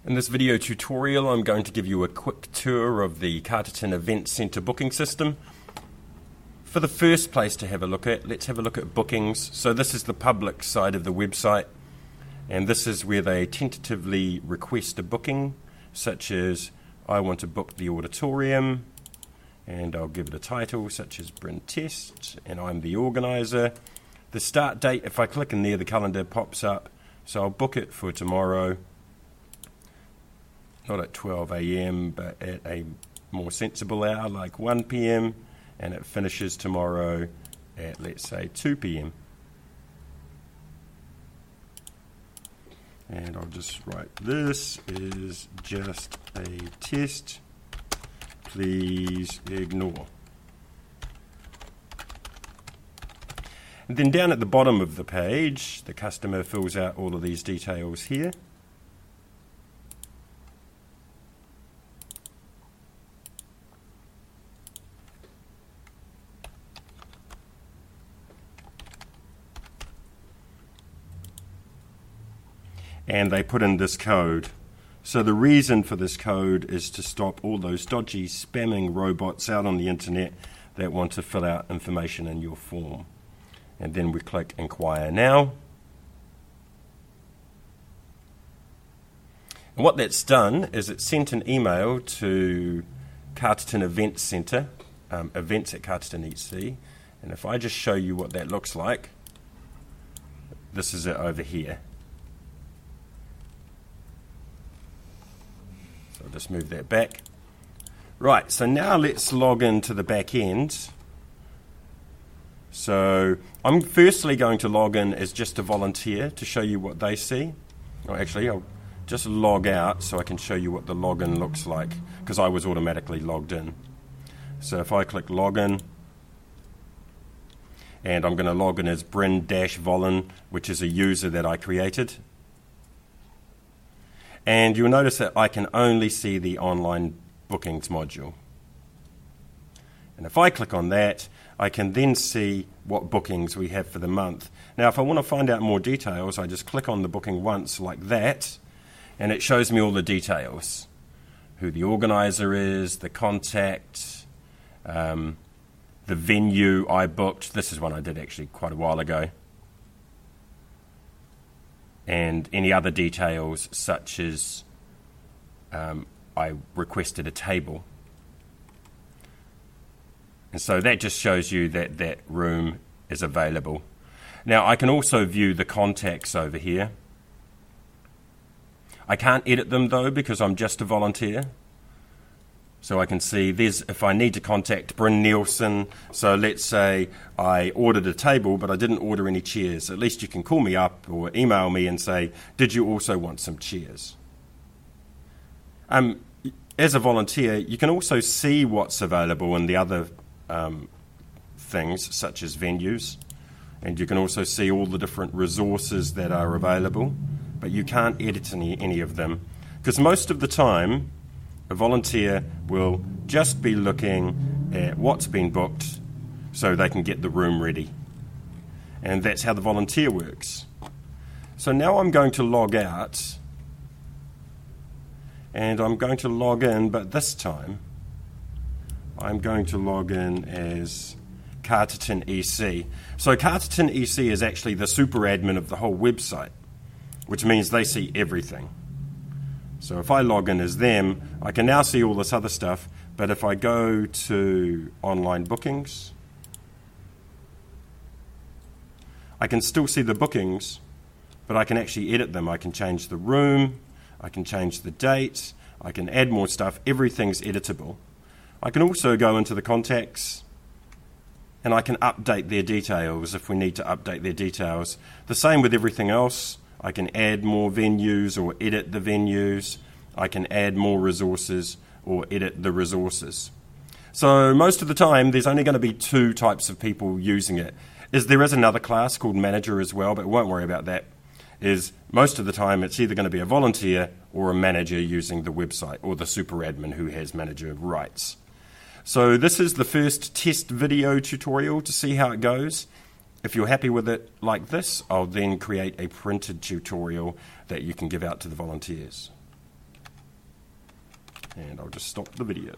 In this video tutorial, I'm going to give you a quick tour of the Carterton Event Centre booking system. For the first place to have a look at, let's have a look at bookings. So this is the public side of the website, and this is where they tentatively request a booking, such as I want to book the auditorium, and I'll give it a title such as Bryn Test, and I'm the organiser. The start date, if I click in there, the calendar pops up, so I'll book it for tomorrow. Not at 12 AM, but at a more sensible hour like 1 PM, and it finishes tomorrow at, let's say, 2 PM. And I'll just write, this is just a test, please ignore. And then down at the bottom of the page, the customer fills out all of these details here. And they put in this code. So the reason for this code is to stop all those dodgy spamming robots out on the internet that want to fill out information in your form. And then we click Inquire Now. And what that's done is it sent an email to Carterton Event Centre, events at Carterton EC. And if I just show you what that looks like, this is it over here. I'll just move that back. Right, so now let's log into the back end. So I'm firstly going to log in as just a volunteer to show you what they see. Or actually, I'll just log out so I can show you what the login looks like, because I was automatically logged in. So if I click login, and I'm going to log in as Bryn-Volin, which is a user that I created. And you'll notice that I can only see the online bookings module. And if I click on that, I can then see what bookings we have for the month. Now, if I want to find out more details, I just click on the booking once like that, and it shows me all the details. Who the organizer is, the contact, the venue I booked. This is one I did actually quite a while ago. And any other details such as I requested a table. And so that just shows you that that room is available. Now I can also view the contacts over here. I can't edit them though because I'm just a volunteer. So I can see there's, if I need to contact Bryn Nielsen, so let's say I ordered a table but I didn't order any chairs. At least you can call me up or email me and say, did you also want some chairs? As a volunteer, you can also see what's available in the other things such as venues. And you can also see all the different resources that are available, but you can't edit any of them. Because most of the time, a volunteer will just be looking at what's been booked so they can get the room ready. And that's how the volunteer works. So now I'm going to log out and I'm going to log in, but this time I'm going to log in as Carterton EC. So Carterton EC is actually the super admin of the whole website, which means they see everything. So if I log in as them, I can now see all this other stuff, but if I go to online bookings, I can still see the bookings, but I can actually edit them. I can change the room, I can change the date, I can add more stuff. Everything's editable. I can also go into the contacts and I can update their details if we need to update their details. The same with everything else. I can add more venues or edit the venues. I can add more resources or edit the resources. So most of the time, there's only going to be two types of people using it. There is another class called manager as well, but won't worry about that. Most of the time, it's either going to be a volunteer or a manager using the website, or the super admin who has manager rights. So this is the first test video tutorial to see how it goes. If you're happy with it like this, I'll then create a printed tutorial that you can give out to the volunteers. And I'll just stop the video.